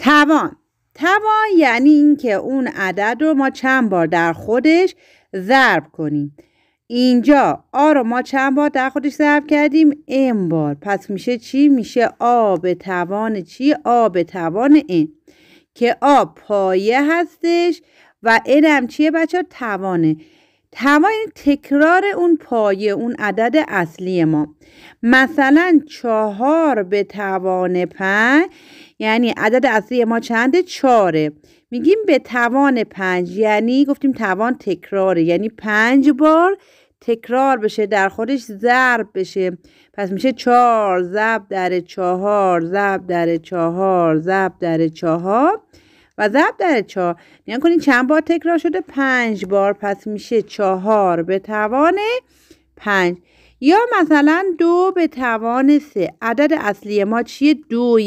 توان یعنی این که اون عدد رو ما چند بار در خودش ضرب کنیم. اینجا آ رو ما چند بار در خودش ضرب کردیم؟ ام بار. پس میشه چی؟ میشه آ به توان چی؟ آ به توان n که آ پایه هستش و n هم چیه بچه؟ توانه. توان تکرار اون پایه، اون عدد اصلی ما. مثلا 4 به توان 5 یعنی عدد اصلی ما چنده؟ 4. میگیم به توان 5 یعنی گفتیم توان تکراره، یعنی 5 بار تکرار بشه، در خودش ضرب بشه. پس میشه 4 ضرب در 4 ضرب در 4 ضرب در 4 و ضرب در 4. یعنی کنین چند بار تکرار شده؟ 5 بار. پس میشه 4 به توان 5. یا مثلا 2 به توان 3. عدد اصلی ما چیه؟ 2.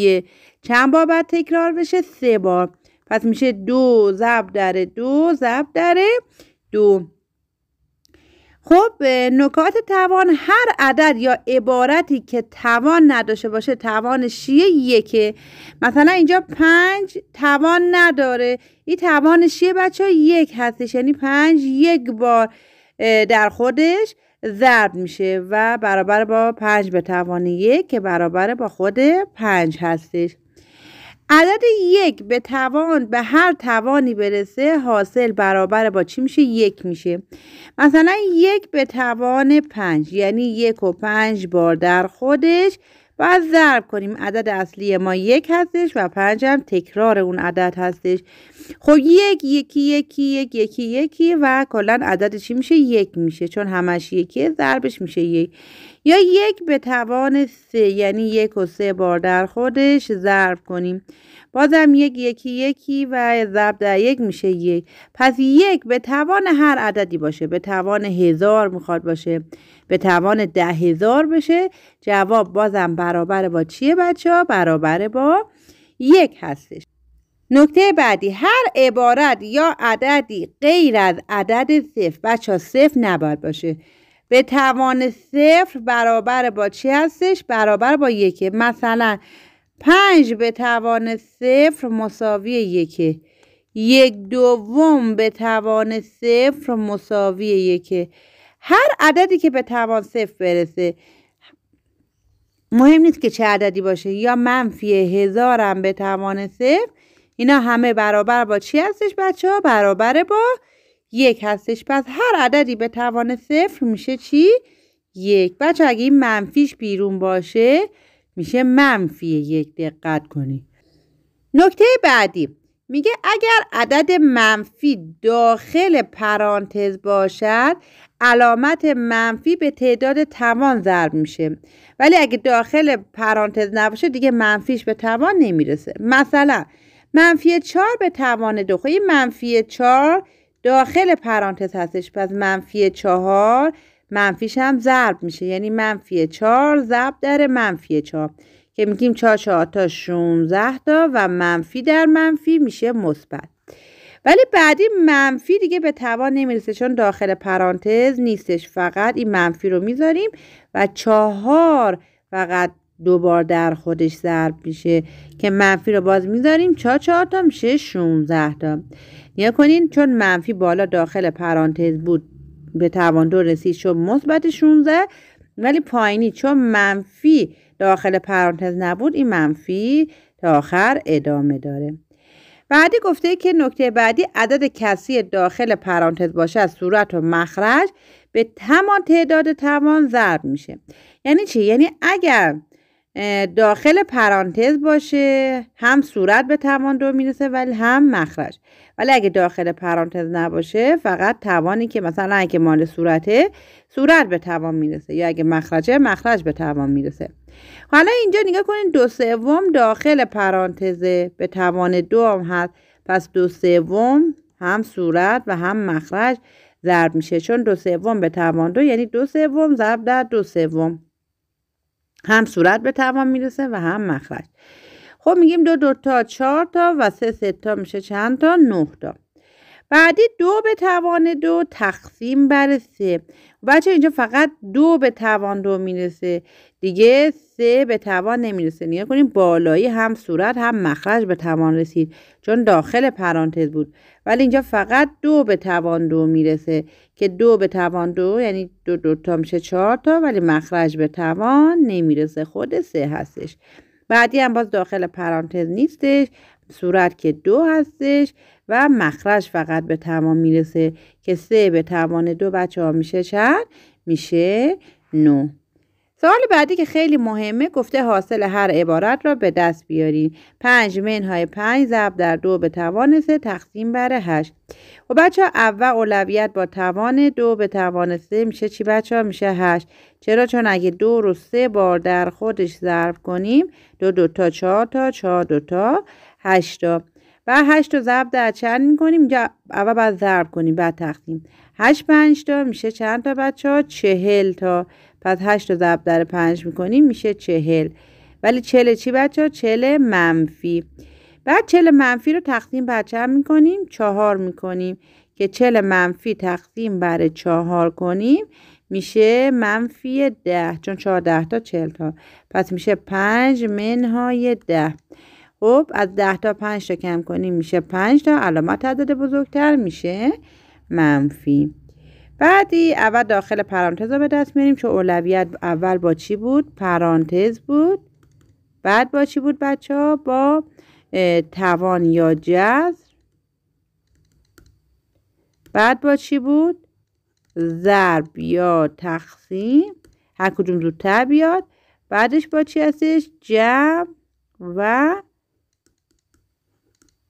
چند بار باید تکرار بشه؟ 3 بار. پس میشه 2 ضرب در 2 ضرب در 2. خب نکات توان، هر عدد یا عبارتی که توان نداشته باشه توانش چیه؟ 1. مثلا اینجا 5 توان نداره، این توانش چیه بچه ها؟ 1 هستش، یعنی 5 1 بار در خودش ضرب میشه و برابر با 5 به توان 1 که برابر با خود 5 هستش. عدد 1 به توان به هر توانی برسه حاصل برابر با چی میشه؟ 1 میشه. مثلا 1 به توان 5 یعنی 1 و 5 بار در خودش باید ضرب کنیم. عدد اصلی ما 1 هستش و 5 هم تکرار اون عدد هستش. خب 1 1 1 1 1 1 و کلا عدد چی میشه؟ 1 میشه، چون همش 1 ضربش میشه 1. یا 1 به توان 3 یعنی 1 و 3 بار در خودش ضرب کنیم، بازم 1 1 1 و ضرب در 1 میشه 1. پس 1 به توان هر عددی باشه، به توان 1000 میخواد باشه، به توان 10,000 بشه، جواب بازم برابر با چیه بچه ها؟ برابر با 1 هستش. نکته بعدی، هر عبارت یا عددی غیر از عدد 0 بچه ها 0 نباید باشه. به توان 0 برابر با چی هستش؟ برابر با 1. مثلا 5 به توان 0 مساوی 1. 1/2 به توان 0 مساوی 1. هر عددی که به توان 0 برسه، مهم نیست که چه عددی باشه، یا منفی 1000 هم به توان 0، اینا همه برابر با چی هستش بچه ها؟ برابر با 1 هستش. پس هر عددی به توان 0 میشه چی؟ 1. بچه اگه این منفیش بیرون باشه میشه منفی 1. دقت کنید. نکته بعدی میگه اگر عدد منفی داخل پرانتز باشد علامت منفی به تعداد توان ضرب میشه، ولی اگه داخل پرانتز نباشه دیگه منفیش به توان نمیرسه. مثلا منفی 4 به توان 2. خب این منفی 4 داخل پرانتز هستش، پس منفی 4 منفیش هم ضرب میشه، یعنی منفی 4 ضرب در منفی 4 که میگیم 4 4 تا 16 تا و منفی در منفی میشه مثبت. ولی بعدی منفی دیگه به توان نمیرسه چون داخل پرانتز نیستش، فقط این منفی رو میذاریم و 4 فقط 2 بار در خودش ضرب میشه که منفی رو باز میذاریم 4 4 تا میشه 16 تا. نیا کنین چون منفی بالا داخل پرانتز بود به توان 2 رسید شد مثبت 16، ولی پایینی چون منفی داخل پرانتز نبود این منفی تا آخر ادامه داره. بعدی گفته که نکته بعدی عدد کسری داخل پرانتز باشه از صورت و مخرج به همان تعداد توان ضرب میشه. یعنی چی؟ یعنی اگر داخل پرانتز باشه هم صورت به توان 2 میرسه ولی هم مخرج، ولی اگه داخل پرانتز نباشه فقط توانی که مثلا اگه مال صورته صورت به توان میرسه یا اگه مخرجه مخرج به توان میرسه. حالا اینجا نگاه کنین 2/3 داخل پرانتزه به توان 2 هم هست، پس 2/3 هم صورت و هم مخرج ضرب میشه، چون 2/3 به توان 2 یعنی 2/3 ضرب در 2/3 هم صورت به توان میرسه و هم مخرج. خب میگیم 2 2 تا 4 تا و 3 3 تا میشه چند تا؟ 9 تا. بعدی 2 به توان 2 تقسیم بر 3. بچه اینجا فقط 2 به توان 2 میرسه دیگه 3 به توان نمیرسه. نگاه کنیم بالایی هم صورت هم مخرج به توان رسید چون داخل پرانتز بود، ولی اینجا فقط 2 به توان 2 میرسه که 2 به توان 2 یعنی 2 تا میشه 4 تا، ولی مخرج به توان نمیرسه، خود 3 هستش. بعدی هم باز داخل پرانتز نیستش، صورت که 2 هستش و مخرج فقط به توان میرسه که 3 به توان 2 بچه ها میشه چند؟ میشه 9. سوال بعدی که خیلی مهمه گفته حاصل هر عبارت را به دست بیارین. 5 منهای 5 ضرب در 2 به توان 3 تقسیم بر 8. و بچه ها اول اولویت با توان 2 به توان 3 میشه چی بچه ها؟ میشه 8. چرا؟ چون اگه 2 رو 3 بار در خودش ضرب کنیم 2 تا 4 تا 4 2 تا 8 تا و 8 رو ضرب در چند میکنیم؟ اینجا اول باید ضرب کنیم بعد تقسیم. 8 5 تا میشه چند تا بچه ها؟ 40 تا. پس 8 رو ضرب در 5 میکنیم میشه 40. ولی 40 چی بچه ها؟ 40 منفی. بعد 40 منفی رو تقسیم بر چند میکنیم؟ 4 میکنیم که 40 منفی تقسیم بر 4 کنیم میشه منفی 10 چون 4 10 تا 40 تا. پس میشه 5 منهای 10. خب از 10 تا 5 تا کم کنیم میشه 5 تا، علامت تعداد بزرگتر میشه منفی. بعدی اول داخل پرانتز رو به دست میاریم چون اولویت اول با چی بود؟ پرانتز بود. بعد با چی بود بچه ها؟ با توان یا جذر. بعد با چی بود؟ ضرب یا تقسیم، هر کدوم زودتر بیاد. بعدش با چی هستش؟ جمع و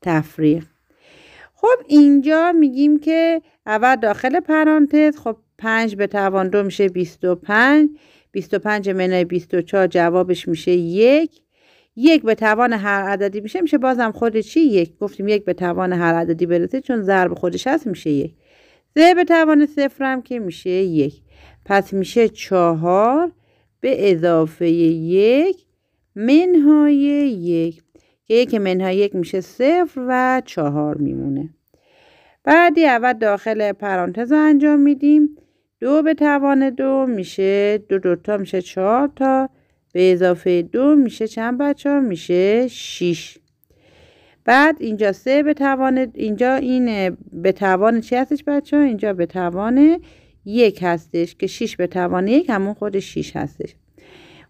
تفریق. خب اینجا میگیم که اول داخل پرانتز خب 5 به توان 2 میشه 25. 25 منهای 24 جوابش میشه 1. 1 به توان هر عددی میشه بازم خود چی؟ 1. گفتیم 1 به توان هر عددی برسه چون ضرب خودش هست میشه 1. 3 به توان 0 هم که میشه 1. پس میشه 4 به اضافه 1 منهای 1 که 1 منهای 1 میشه 0 و 4 میمونه. بعدی اول داخل پرانتز رو انجام میدیم. 2 به توان 2 میشه 2 تا میشه 4 تا به اضافه 2 میشه چند بچه ها؟ میشه 6. بعد اینجا 3 به توان، اینجا این به توان چی هستش بچه ها؟ اینجا به توان 1 هستش که 6 به توان 1 همون خود 6 هستش.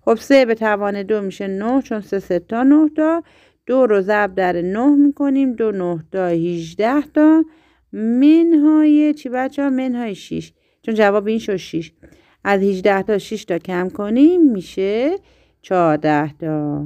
خب 3 به توان 2 میشه 9 چون 3 تا 9 تا. 2 رو ضرب در 9 میکنیم 2 9 تا 18 تا منهای چی بچه ها؟ منهای 6 چون جواب این شد 6. از 18 تا 6 تا کم کنیم میشه 14 تا.